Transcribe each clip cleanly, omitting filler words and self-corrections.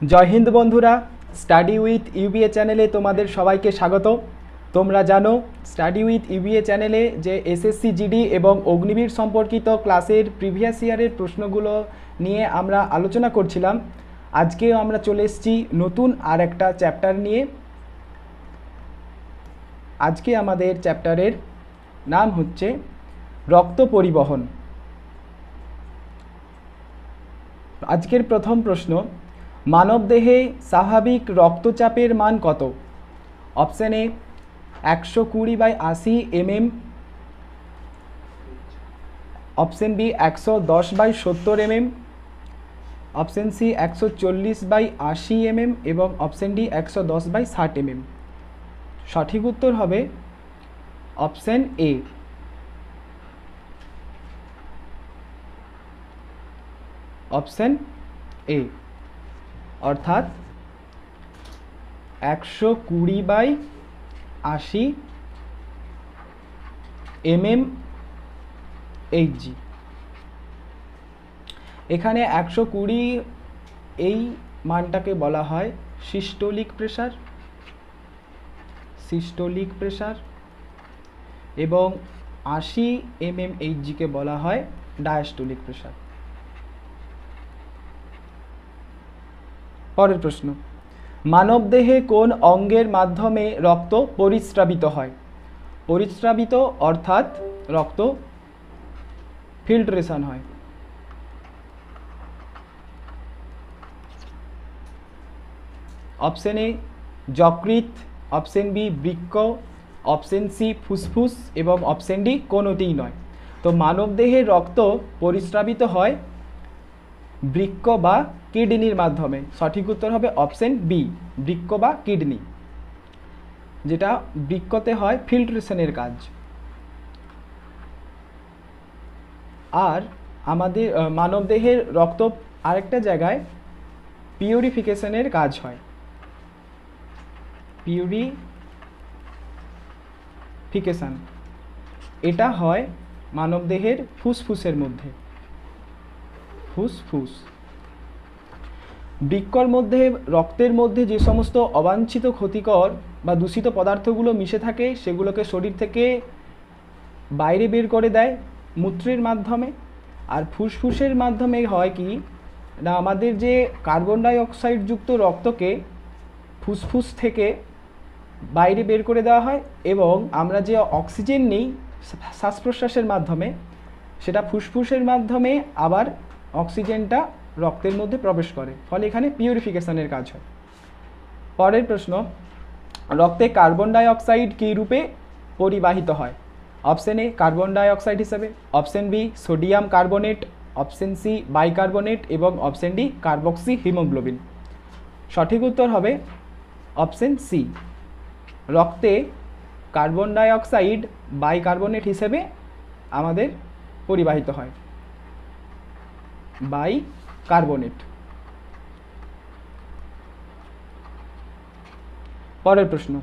জয় হিন্দ বন্ধুরা, study with UBA চ্যানেলে তোমাদের সবাইকে স্বাগত। তোমরা জানো স্টাডি উইথ ইউবিএ চ্যানেলে যে এসএসসি জিডি এবং অগ্নিবীর সম্পর্কিত ক্লাসের প্রিভিয়াস ইয়ারের প্রশ্নগুলো নিয়ে আমরা আলোচনা করছিলাম। আজকেও আমরা চলে এসেছি নতুন আর একটা চ্যাপ্টার নিয়ে। আজকে আমাদের চ্যাপ্টারের নাম হচ্ছে রক্ত পরিবহন। আজকের প্রথম প্রশ্ন, মানবদেহে স্বাভাবিক রক্তচাপের মান কত? Option A 120/80 mm, option B 110/70 mm, option C 140/80 mm এবং অপশান ডি 110/60 mm। সঠিক উত্তর হবে অপশান এ। অপশান এ অর্থাৎ 120/80 mmHg। এখানে 120 এই মানটাকে বলা হয় সিস্টোলিক প্রেশার এবং 80 mmHg কে বলা হয় ডায়াস্টোলিক প্রেশার। পরের প্রশ্ন, মানবদেহে কোন অঙ্গের মাধ্যমে রক্ত পরিস্রাবিত হয়? পরিস্রাবিত অর্থাৎ রক্ত ফিল্ট্রেশন হয়। অপশন এ যকৃৎ, অপশন বি বৃক্ক, অপশন সি ফুসফুস এবং অপশন ডি কোনোটিই নয়। তো মানবদেহে রক্ত পরিস্রাবিত হয় বৃক্ক বা কিডনির মাধ্যমে। সঠিক উত্তর হবে অপশন বি, বৃক্ক বা কিডনি, যেটা বৃক্কতে হয় ফিল্ট্রেশনের কাজ। আর আমাদের মানবদেহের রক্ত আরেকটা জায়গায় পিউরিফিকেশনের কাজ হয়। পিউরিফিকেশন এটা হয় মানবদেহের ফুসফুসের মধ্যে। ফুসফুস বৃক্কর মধ্যে রক্তের মধ্যে যে সমস্ত অবাঞ্ছিত ক্ষতিকর বা দূষিত পদার্থগুলো মিশে থাকে সেগুলোকে শরীর থেকে বাইরে বের করে দেয় মূত্রের মাধ্যমে। আর ফুসফুসের মাধ্যমে হয় কি না, আমাদের যে কার্বন ডাই অক্সাইড যুক্ত রক্তকে ফুসফুস থেকে বাইরে বের করে দেওয়া হয় এবং আমরা যে অক্সিজেন নিই শ্বাস প্রশ্বাসের মাধ্যমে, সেটা ফুসফুসের মাধ্যমে আবার অক্সিজেনটা রক্তের মধ্যে প্রবেশ করে, ফলে এখানে পিউরিফিকেশনের কাজ হয়। পরের প্রশ্ন, রক্তে কার্বন ডাই অক্সাইড কী রূপে পরিবাহিত হয়? Option A carbon dioxide হিসেবে, option B sodium carbonate, option C bicarbonate এবং অপশন ডি কার্বক্সি হিমোগ্লোবিন। সঠিক উত্তর হবে অপশন সি, রক্তে কার্বন ডাই অক্সাইড বাইকার্বনেট হিসেবে আমাদের পরিবাহিত হয়, বাইকার্বনেট। পরের প্রশ্ন,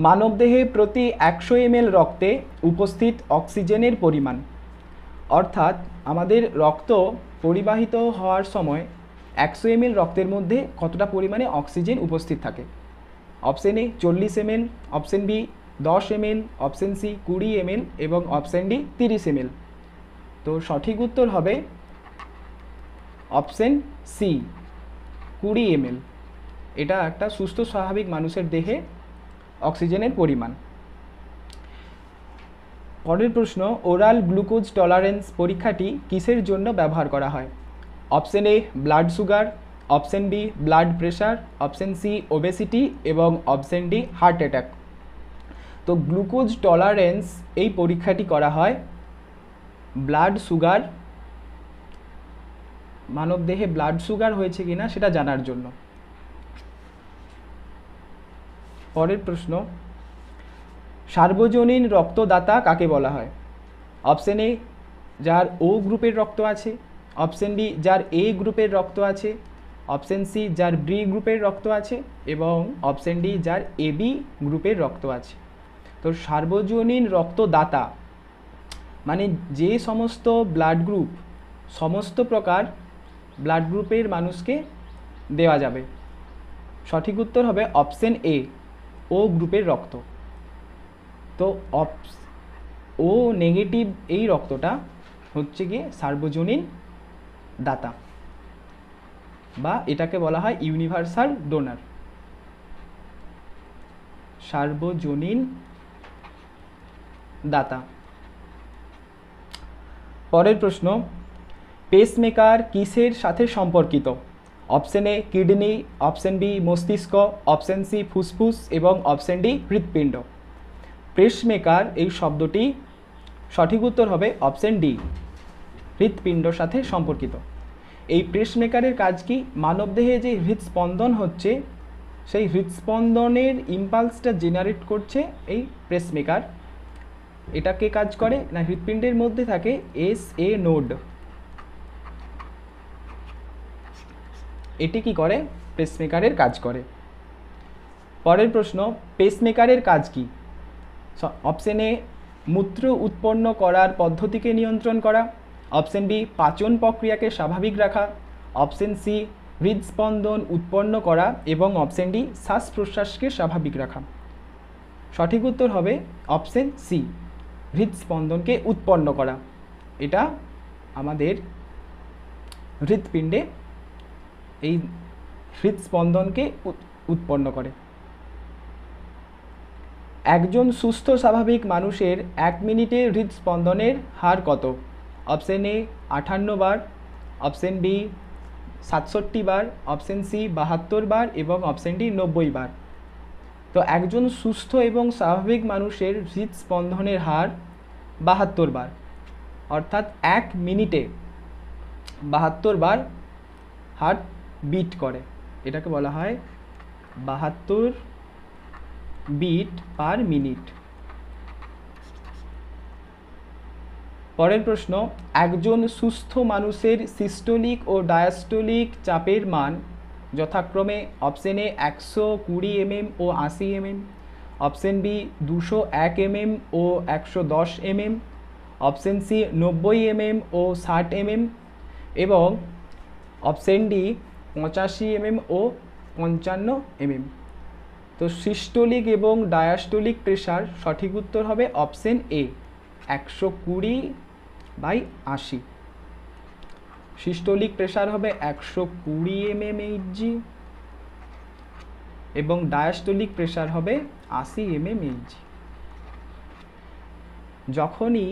মানবদেহে প্রতি 100 ml রক্তে উপস্থিত অক্সিজেনের পরিমাণ, অর্থাৎ আমাদের রক্ত পরিবাহিত হওয়ার সময় 100 ml রক্তের মধ্যে কতটা পরিমাণে অক্সিজেন উপস্থিত থাকে? Option A 40 ml, option B 10 ml, option C 20 ml এবং অপশন ডি 30 ml। তো সঠিক উত্তর হবে অপশন সি 20 ml। এটা একটা সুস্থ স্বাভাবিক মানুষের দেহে অক্সিজেনের পরিমাণ। পরের প্রশ্ন, ওরাল গ্লুকোজ টলারেন্স পরীক্ষাটি কিসের জন্য ব্যবহার করা হয়? Option A blood sugar, option B blood pressure, option C obesity এবং অপশন ডি হার্ট অ্যাটাক। তো গ্লুকোজ টলারেন্স এই পরীক্ষাটি করা হয় ব্লাড সুগার, মানবদেহে ব্লাড সুগার হয়েছে কিনা সেটা জানার জন্য। পরের প্রশ্ন, সার্বজনীন রক্তদাতা কাকে বলা হয়? অপশন এ যার ও গ্রুপের রক্ত আছে, অপশন বি যার এ গ্রুপের রক্ত আছে, অপশন সি যার বি গ্রুপের রক্ত আছে এবং অপশন ডি যার এবি গ্রুপের রক্ত আছে। তো সার্বজনীন রক্তদাতা মানে যে সমস্ত ব্লাড গ্রুপ সমস্ত প্রকার ব্লাড গ্রুপের মানুষকে দেওয়া যাবে? সঠিক উত্তর হবে অপশন এ, ও গ্রুপের রক্ত। তো ও নেগেটিভ এই রক্তটা হচ্ছে গিয়ে সার্বজনীন দাতা, বা এটাকে বলা হয় ইউনিভার্সাল ডোনার, সার্বজনীন দাতা। পরের প্রশ্ন, পেসমেকার কিসের সাথে সম্পর্কিত? Option A kidney, option B মস্তিষ্ক, অপশন সি ফুসফুস এবং অপশন ডি হৃৎপিণ্ড। পেসমেকার এই শব্দটি সঠিক উত্তর হবে অপশন ডি, হৃৎপিণ্ডর সাথে সম্পর্কিত। এই পেসমেকারের কাজ কি? মানবদেহে যে হৃদস্পন্দন হচ্ছে সেই হৃদস্পন্দনের ইম্পালসটা জেনারেট করছে এই পেসমেকার। এটা কে কাজ করে না, হৃৎপিণ্ডের মধ্যে থাকে SA নোড, এটি কি করে? পেসমেকারের কাজ করে। পরের প্রশ্ন, পেসমেকারের কাজ কি? অপশন এ মূত্র উৎপন্ন করার পদ্ধতিকে নিয়ন্ত্রণ করা, অপশন বি পাচন প্রক্রিয়াকে স্বাভাবিক রাখা, অপশন সি হৃদস্পন্দন উৎপন্ন করা এবং অপশন ডি শ্বাস প্রশ্বাসকে স্বাভাবিক রাখা। সঠিক উত্তর হবে অপশন সি, হৃদস্পন্দনকে উৎপন্ন করা। এটা আমাদের হৃৎপিণ্ডে এই হৃদস্পন্দনকে উৎপন্ন করে। একজন সুস্থ স্বাভাবিক মানুষের 1 মিনিটে হৃদস্পন্দনের হার কত? অপশন এ 58 বার, অপশন বি 67 বার, অপশন সি 72 বার এবং অপশন ডি 90 বার। তো একজন সুস্থ এবং স্বাভাবিক মানুষের হৃদস্পন্দনের হার 72 বার, অর্থাৎ 1 মিনিটে 72 বার হার্ট বিট করে। এটাকে বলা হয় 72 বিট পার মিনিট। পরের প্রশ্ন, একজন সুস্থ মানুষের সিস্টোলিক ও ডায়াস্টোলিক চাপের মান যথাক্রমে অপশন এ 120 mm ও 80 mm, অপশন বি 201 mm ও 110 mm, অপশন সি 90 mm ও 60 mm এবং অপশন ডি 85 mm ও 55 mm। তো সিস্টোলিক এবং ডায়াস্টোলিক প্রেশার সঠিক উত্তর হবে অপশন এ 120/80। সিস্টোলিক প্রেশার হবে 120 mmHg এবং ডায়াস্টোলিক প্রেশার হবে 80 mmHg। যখনই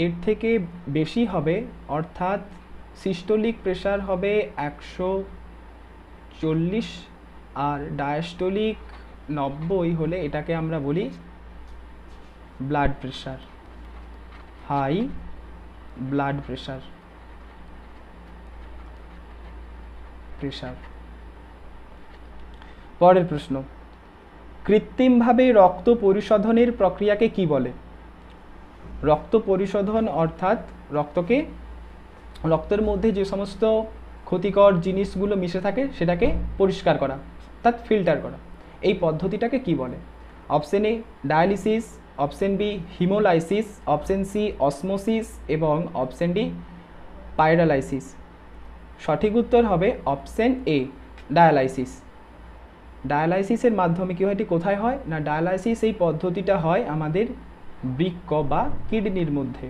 এর থেকে বেশি হবে, অর্থাৎ সিস্টোলিক প্রেশার হবে 140 আর ডায়াস্টোলিক 90 হলে এটাকে আমরা বলি blood pressure, high blood pressure. পরের প্রশ্ন, কৃত্রিমভাবে রক্ত পরিশোধনের প্রক্রিয়াকে কি বলে? রক্ত পরিশোধন অর্থাৎ রক্তের মধ্যে যে সমস্ত ক্ষতিকর জিনিসগুলো মিশে থাকে সেটাকে পরিষ্কার করা, অর্থাৎ ফিল্টার করা। এই পদ্ধতিটাকে কি বলে? Option A dialysis, option B haemolysis, option C osmosis এবং অপশন ডি পাইরালাইসিস। সঠিক উত্তর হবে অপশন এ ডায়ালাইসিস। ডায়ালাইসিসের মাধ্যমে কি হয়, এটি কোথায় হয় না, ডায়ালাইসিস এই পদ্ধতিটা হয় আমাদের বৃক্ক বা কিডনির মধ্যে।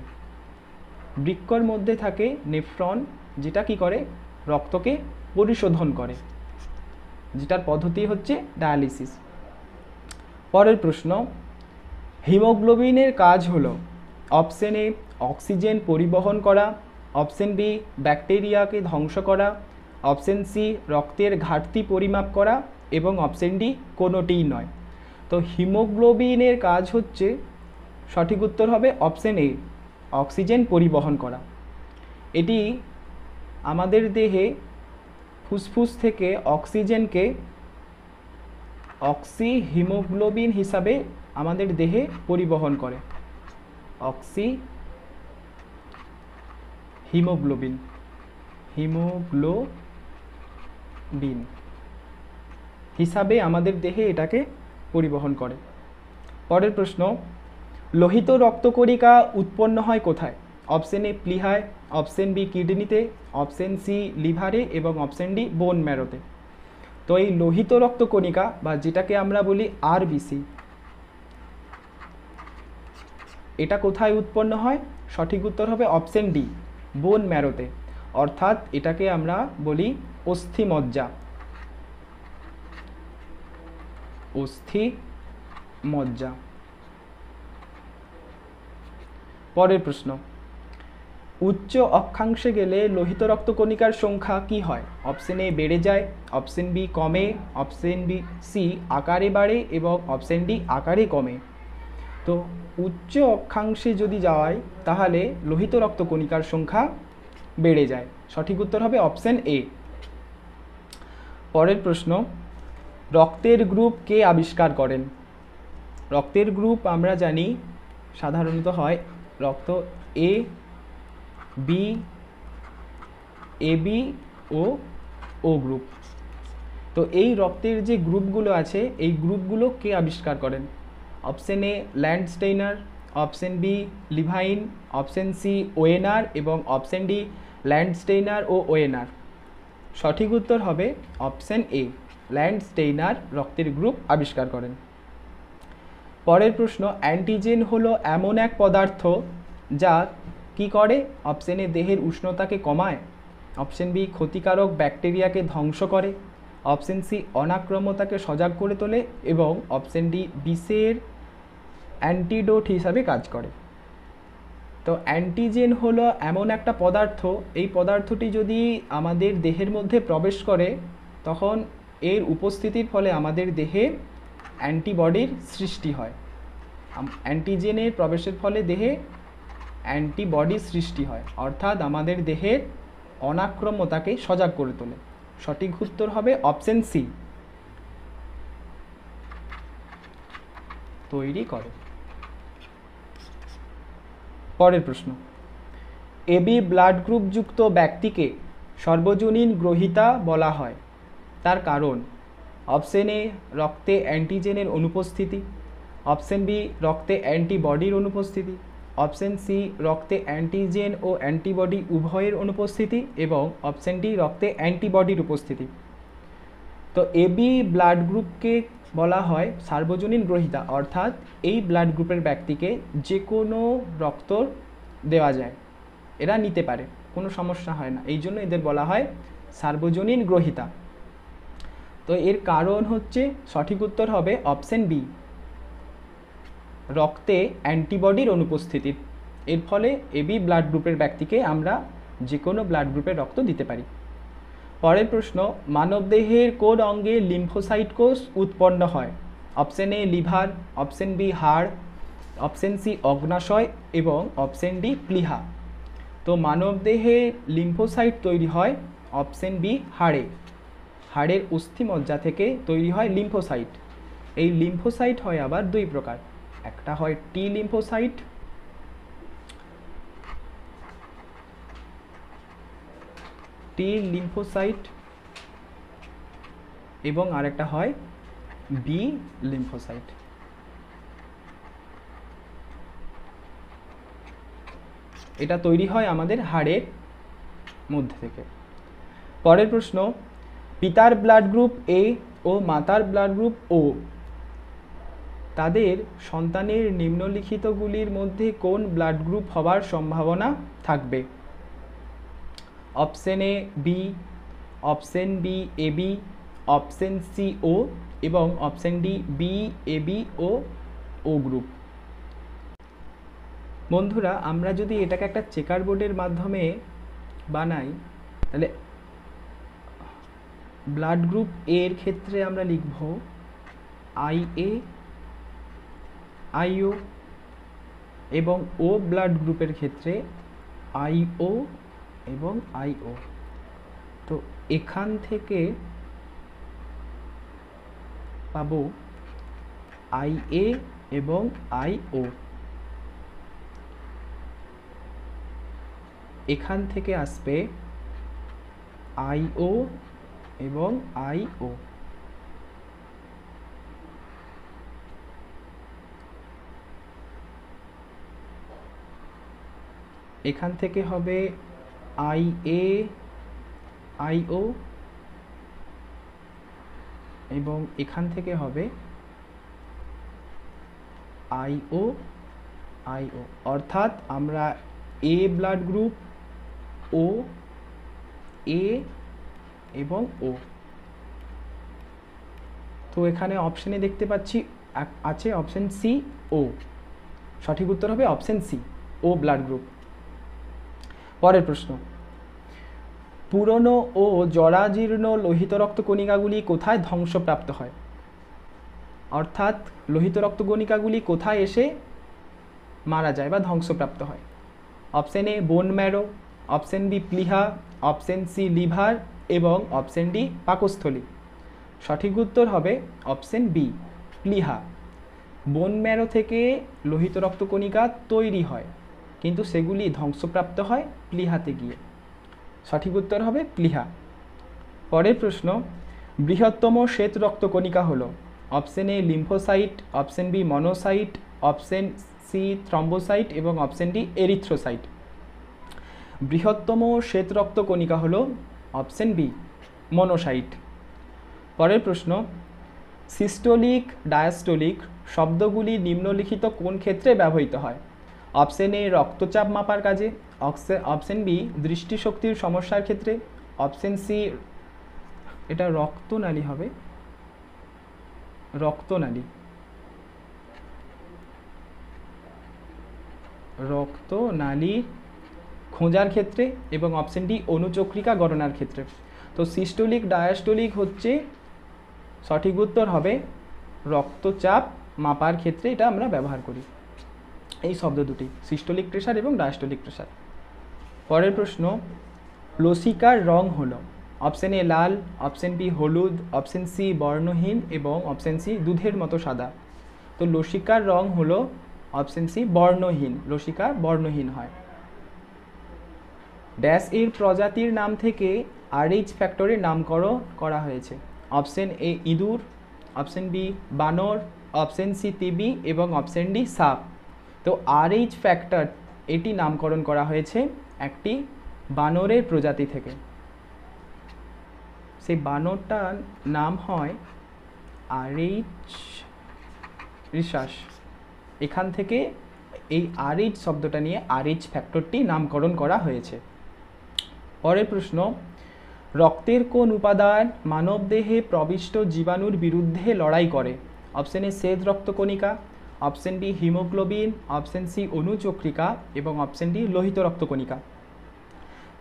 বৃক্কর মধ্যে থাকে নেফ্রন, যেটা কি করে রক্তকে পরিশোধন করে, যেটার পদ্ধতি হচ্ছে ডায়ালিসিস। পরের প্রশ্ন, হিমোগ্লোবিনের কাজ হলো অপশন এ অক্সিজেন পরিবহন করা, অপশন বি ব্যাকটেরিয়াকে ধ্বংস করা, অপশন সি রক্তের ঘাটতি পরিমাপ করা এবং অপশন ডি কোনোটিই নয়। তো হিমোগ্লোবিনের কাজ হচ্ছে, সঠিক উত্তর হবে অপশন এ অক্সিজেন পরিবহন করা। এটি আমাদের দেহে ফুসফুস থেকে অক্সিজেনকে অক্সি হিমোগ্লোবিন হিসাবে আমাদের দেহে পরিবহন করে। অক্সি হিমোগ্লোবিন হিসাবে আমাদের দেহে এটাকে পরিবহন করে। পরের প্রশ্ন, লোহিত রক্তকণিকা উৎপন্ন হয় কোথায়? অপশন এ প্লীহায়, অপশন বি কিডনিতে, অপশন সি লিভারে এবং অপশন ডি বোন ম্যারোতে। তো এই লোহিত রক্তকণিকা বা যেটাকে আমরা বলি আরবিসি, এটা কোথায় উৎপন্ন হয়? সঠিক উত্তর হবে অপশন ডি, বোন ম্যারোতে, অর্থাৎ এটাকে আমরা বলি অস্থিমজ্জা। অস্থিমজ্জা। পরের প্রশ্ন, উচ্চ অক্ষাংশে গেলে লোহিত রক্তকণিকার সংখ্যা কি হয়? অপশন এ বেড়ে যায়, অপশন বি কমে, অপশন বি সি আকারে বাড়ে এবং অপশন ডি আকারে কমে। তো উচ্চ অক্ষাংশে যদি যাওয়ায় তাহলে লোহিত রক্তকণিকার সংখ্যা বেড়ে যায়। সঠিক উত্তর হবে অপশন এ। পরের প্রশ্ন, রক্তের গ্রুপ কে আবিষ্কার করেন? রক্তের গ্রুপ আমরা জানি সাধারণত হয় রক্ত এ, বি, এবি ও ও গ্রুপ। তো এই রক্তের যে গ্রুপগুলো আছে এই গ্রুপগুলো কে আবিষ্কার করেন? Option A Landsteiner, option B Levine, option C Wiener এবং অপশন ডি ল্যান্ডস্টেইনার ও ওয়েনার। সঠিক উত্তর হবে অপশন এ, ল্যান্ডস্টেইনার রক্তের গ্রুপ আবিষ্কার করেন। পরের প্রশ্ন, অ্যান্টিজেন হলো এমন এক পদার্থ যা কি করে? অপশন এ দেহের উষ্ণতাকে কমায়, অপশন বি ক্ষতিকারক ব্যাকটেরিয়াকে ধ্বংস করে, অপশন সি অনাক্রম্যতাকে সজাগ করে তোলে এবং অপশন ডি বিষের অ্যান্টিডোট হিসাবে কাজ করে। তো অ্যান্টিজেন হলো এমন একটা পদার্থ, এই পদার্থটি যদি আমাদের দেহের মধ্যে প্রবেশ করে তখন এর উপস্থিতির ফলে আমাদের দেহে অ্যান্টিবডির সৃষ্টি হয়। অ্যান্টিজেনের প্রবেশের ফলে দেহে অ্যান্টিবডি সৃষ্টি হয়, অর্থাৎ আমাদের দেহের অনাক্রম্যতাকে সজাগ করে তোলে। সঠিক উত্তর হবে অপশন সি, তৈরি করে। পরের প্রশ্ন, এবি ব্লাড গ্রুপ যুক্ত ব্যক্তিকে সর্বজনীন গ্রহীতা বলা হয়, তার কারণ? অপশন এ রক্তে অ্যান্টিজেনের অনুপস্থিতি, অপশন বি রক্তে অ্যান্টিবডির অনুপস্থিতি, অপশন সি রক্তে অ্যান্টিজেন ও অ্যান্টিবডি উভয়ের অনুপস্থিতি এবং অপশন ডি রক্তে অ্যান্টিবডির উপস্থিতি। তো এবি ব্লাড গ্রুপকে বলা হয় সার্বজনীন গ্রহীতা, অর্থাৎ এই ব্লাড গ্রুপের ব্যক্তিকে যে কোনো রক্ত দেওয়া যায়, এরা নিতে পারে, কোনো সমস্যা হয় না, এই জন্য এদের বলা হয় সার্বজনীন গ্রহীতা। তো এর কারণ হচ্ছে, সঠিক উত্তর হবে অপশন বি, রক্তে অ্যান্টিবডির অনুপস্থিতি। এর ফলে এবি ব্লাড গ্রুপের ব্যক্তিকে আমরা যে কোনো ব্লাড গ্রুপের রক্ত দিতে পারি। পরের প্রশ্ন, মানবদেহের কোন অঙ্গে লিম্ফোসাইট কোষ উৎপন্ন হয়? Option A liver, option B হাড়, অপশন সি অগ্নাশয় এবং অপশন ডি প্লীহা। তো মানবদেহে লিম্ফোসাইট তৈরি হয় অপশন বি হাড়ে, হাড়ের অস্থিমজ্জা থেকে তৈরি হয় লিম্ফোসাইট। এই লিম্ফোসাইট হয় আবার দুই প্রকার, একটা হয় টি লিম্ফোসাইট এবং আরেকটা হয় বি লিম্ফোসাইট। এটা তৈরি হয় আমাদের হাড়ের মধ্যে থেকে। পরের প্রশ্ন, পিতার ব্লাড গ্রুপ এ ও মাতার ব্লাড গ্রুপ ও, তাদের সন্তানের নিম্নলিখিতগুলির মধ্যে কোন ব্লাড গ্রুপ হওয়ার সম্ভাবনা থাকবে? Option A B, option B AB, option C O এবং অপশন ডি বি এবি ও ও গ্রুপ। বন্ধুরা, আমরা যদি এটাকে একটা চেকার বোর্ডের মাধ্যমে বানাই তাহলে ব্লাড গ্রুপ এর ক্ষেত্রে আমরা লিখব আই এ, আইও এবং ও ব্লাড গ্রুপের ক্ষেত্রে আইও এবং আইও। তো এখান থেকে পাবো আইএ এবং আইও, এখান থেকে আসবে আইও এবং আইও। এখান থেকে হবে আই এ আই ও, এবং এখান থেকে হবে আই ও আই ও, অর্থাৎ আমরা এ ব্লাড গ্রুপ, ও, এ এবং ও। তো এখানে অপশানে দেখতে পাচ্ছি আছে অপশান সি, ও। সঠিক উত্তর হবে অপশান সি, ও ব্লাড গ্রুপ। পরের প্রশ্ন, পুরনো ও জরাজীর্ণ লোহিত রক্তকণিকাগুলি কোথায় ধ্বংসপ্রাপ্ত হয়? অর্থাৎ লোহিত রক্তকণিকাগুলি কোথায় এসে মারা যায় বা ধ্বংসপ্রাপ্ত হয়? Option A bone marrow, option B প্লিহা, অপশান সি লিভার এবং অপশান ডি পাকস্থলী। সঠিক উত্তর হবে অপশান বি, প্লিহা। বোন ম্যারো থেকে লোহিত রক্তকণিকা তৈরি হয়, কিন্তু সেগুলি ধ্বংসপ্রাপ্ত হয় প্লিহাতে গিয়ে। সঠিক উত্তর হবে প্লিহা। পরের প্রশ্ন, বৃহত্তম শ্বেত রক্তকণিকা হলো? Option A lymphocyte, option B monocyte, option C thrombocyte এবং অপশান ডি এরিথ্রোসাইট। বৃহত্তম শ্বেত রক্তকণিকা হলো অপশান বি, মনোসাইট। পরের প্রশ্ন, সিস্টোলিক ডায়াস্টোলিক শব্দগুলি নিম্নলিখিত কোন ক্ষেত্রে ব্যবহৃত হয়? অপশান এ রক্তচাপ মাপার কাজে, অপশান বি দৃষ্টিশক্তির সমস্যার ক্ষেত্রে, অপশান সি, এটা রক্তনালী হবে, রক্তনালী, রক্তনালী খোঁজার ক্ষেত্রে, এবং অপশান ডি অনুচক্রিকা গণনার ক্ষেত্রে। তো সিস্টোলিক ডায়াস্টোলিক হচ্ছে, সঠিক উত্তর হবে রক্তচাপ মাপার ক্ষেত্রে এটা আমরা ব্যবহার করি এই শব্দ দুটি, সিস্টোলিক প্রেশার এবং ডায়াস্টোলিক প্রেশার। পরের প্রশ্ন, লসিকার রং হলো? অপশান এ লাল, অপশান বি হলুদ, অপশান সি বর্ণহীন এবং অপশান সি দুধের মতো সাদা। তো লসিকার রং হলো অপশান সি বর্ণহীন, লসিকা বর্ণহীন হয়। ড্যাশ এর প্রজাতির নাম থেকে আরএইচ ফ্যাক্টরের নামকরণ করা হয়েছে? অপশান এ ইঁদুর, অপশান বি বানর, অপশান সি তিমি এবং অপশান ডি সাপ। তো আরএইচ ফ্যাক্টর এটি নামকরণ করা হয়েছে একটি বানরের প্রজাতি থেকে। সেই বানরটার নাম হয় আরএইচ রিসাস। এখান থেকে এই আরএইচ শব্দটা নিয়ে আরএইচ ফ্যাক্টরটি নামকরণ করা হয়েছে। পরের প্রশ্ন, রক্তের কোন উপাদান মানবদেহে প্রবিষ্ট জীবাণুর বিরুদ্ধে লড়াই করে? অপশান এ শ্বেত রক্তকণিকা, option B haemoglobin, option C অনুচক্রিকা এবং অপশান ডি লোহিত রক্তকণিকা।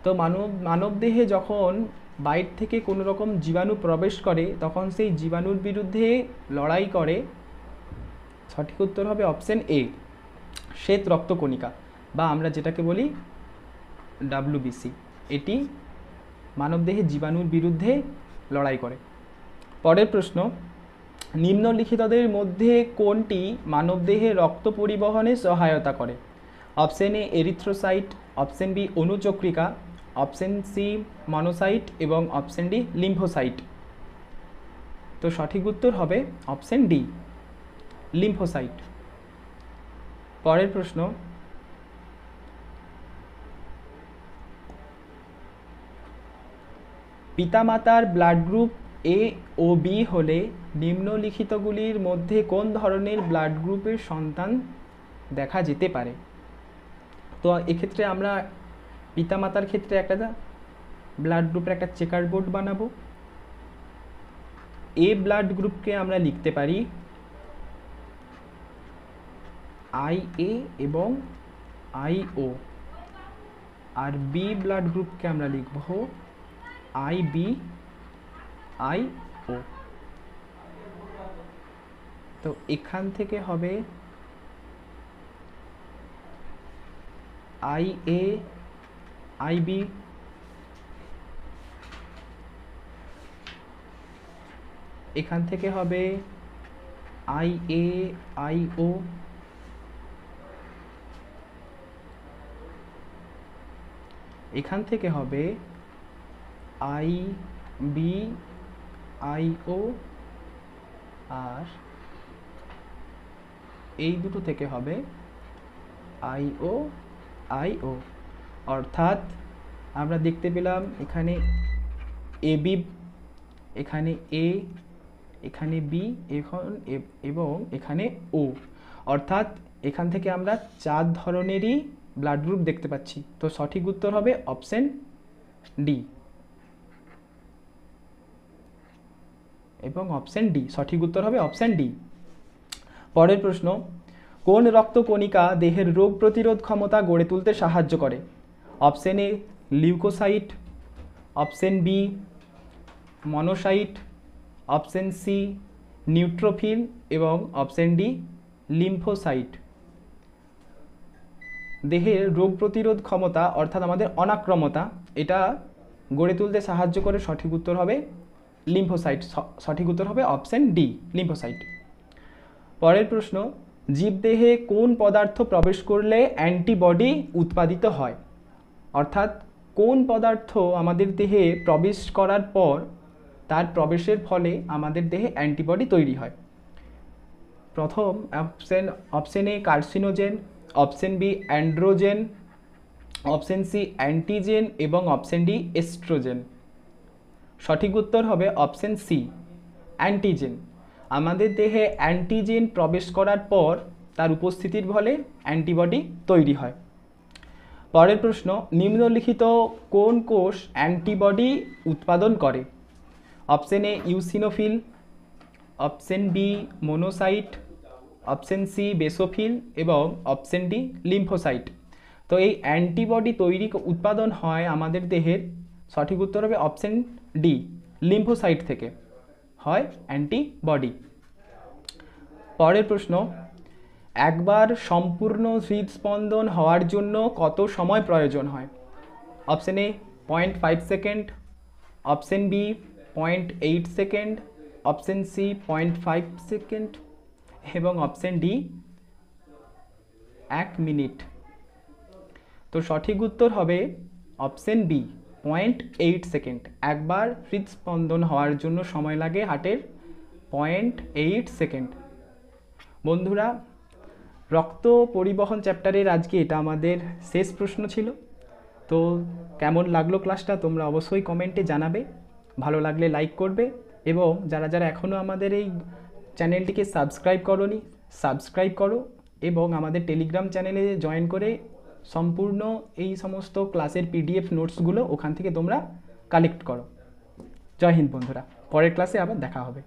তো মানবদেহে যখন বাইরে থেকে কোনো রকম জীবাণু প্রবেশ করে তখন সেই জীবাণুর বিরুদ্ধে লড়াই করে। সঠিক উত্তর হবে অপশান এ, শ্বেত রক্তকণিকা, বা আমরা যেটাকে বলি ডাব্লিউবিসি। এটি মানবদেহে জীবাণুর বিরুদ্ধে লড়াই করে। পরের প্রশ্ন, নিম্নলিখিতদের মধ্যে কোনটি মানবদেহে রক্ত পরিবহনে সহায়তা করে? Option A erythrocyte, option B অনুচক্রিকা, অপশান সি মনোসাইট এবং অপশান ডি লিম্ফোসাইট। তো সঠিক উত্তর হবে অপশান ডি, লিম্ফোসাইট। পরের প্রশ্ন, পিতামাতার ব্লাড গ্রুপ এ ও বি হলে নিম্নলিখিতগুলির মধ্যে কোন ধরনের ব্লাড গ্রুপের সন্তান দেখা যেতে পারে? তো এক্ষেত্রে আমরা পিতামাতার ক্ষেত্রে একটা ব্লাড গ্রুপের একটা চেকার বোর্ড বানাবো। এ ব্লাড গ্রুপকে আমরা লিখতে পারি আই এ এবং আই ও, আর বি ব্লাড গ্রুপকে আমরা লিখব আই বি আই ও। তো এখান থেকে হবে আই এ আই বি, এখান থেকে হবে আই এ আই ও, এখান থেকে হবে আই বি আই ও, আর এই দুটো থেকে হবে আই ও আই ও। অর্থাৎ আমরা দেখতে পেলাম এখানে এবি, এখানে এ, এখানে বি, এবং এখানে ও, অর্থাৎ এখান থেকে আমরা 4 ধরনেরই ব্লাড গ্রুপ দেখতে পাচ্ছি। তো সঠিক উত্তর হবে অপশন ডি এবং অপশন ডি, সঠিক উত্তর হবে অপশন ডি। পরের প্রশ্ন, কোন রক্তকণিকা দেহের রোগ প্রতিরোধ ক্ষমতা গড়ে তুলতে সাহায্য করে? Option A leucocyte, option B monocyte, option C neutrophil এবং অপশন ডি লিম্ফোসাইট। দেহের রোগ প্রতিরোধ ক্ষমতা অর্থাৎ আমাদের অনাক্রমতা, এটা গড়ে তুলতে সাহায্য করে, সঠিক উত্তর হবে লিম্ফোসাইট, সঠিক উত্তর হবে অপশন ডি লিম্ফোসাইট। পরের প্রশ্ন, জীবদেহে কোন পদার্থ প্রবেশ করলে অ্যান্টিবডি উৎপাদিত হয়? অর্থাৎ কোন পদার্থ আমাদের দেহে প্রবেশ করার পর তার প্রবেশের ফলে আমাদের দেহে অ্যান্টিবডি তৈরি হয়? প্রথম option A carcinogen, option B androgen, option C antigen এবং অপশন ডি এস্ট্রোজেন। সঠিক উত্তর হবে অপশন সি অ্যান্টিজেন। আমাদের দেহে অ্যান্টিজেন প্রবেশ করার পর তার উপস্থিতির ফলে অ্যান্টিবডি তৈরি হয়। পরের প্রশ্ন, নিম্নলিখিত কোন কোষ অ্যান্টিবডি উৎপাদন করে? Option A eosinophil, option B monocyte, option C basophil এবং অপশন ডি লিম্ফোসাইট। তো এই অ্যান্টিবডি তৈরি উৎপাদন হয় আমাদের দেহের, সঠিক উত্তর হবে অপশন ডি লিম্ফোসাইট থেকে হয় অ্যান্টিবডি। পরের প্রশ্ন, একবার সম্পূর্ণ হৃদস্পন্দন হওয়ার জন্য কত সময় প্রয়োজন হয়? Option A 0.5 second, option B 0.8 second, option C 0.5 second এবং অপশন ডি 1 মিনিট। তো সঠিক উত্তর হবে অপশন বি 0.8 সেকেন্ড। একবার হৃদস্পন্দন হওয়ার জন্য সময় লাগে হার্টের 0.8 সেকেন্ড। বন্ধুরা, রক্ত পরিবহন চ্যাপ্টারের আজকে এটা আমাদের শেষ প্রশ্ন ছিল। তো কেমন লাগলো ক্লাসটা তোমরা অবশ্যই কমেন্টে জানাবে, ভালো লাগলে লাইক করবে এবং যারা যারা এখনও আমাদের এই চ্যানেলটিকে সাবস্ক্রাইব করোনি সাবস্ক্রাইব করো এবং আমাদের টেলিগ্রাম চ্যানেলে জয়েন করে সম্পূর্ণ এই সমস্ত ক্লাসের পিডিএফ নোটসগুলো ওখান থেকে তোমরা কালেক্ট করো। জয় হিন্দ বন্ধুরা, পরের ক্লাসে আবার দেখা হবে।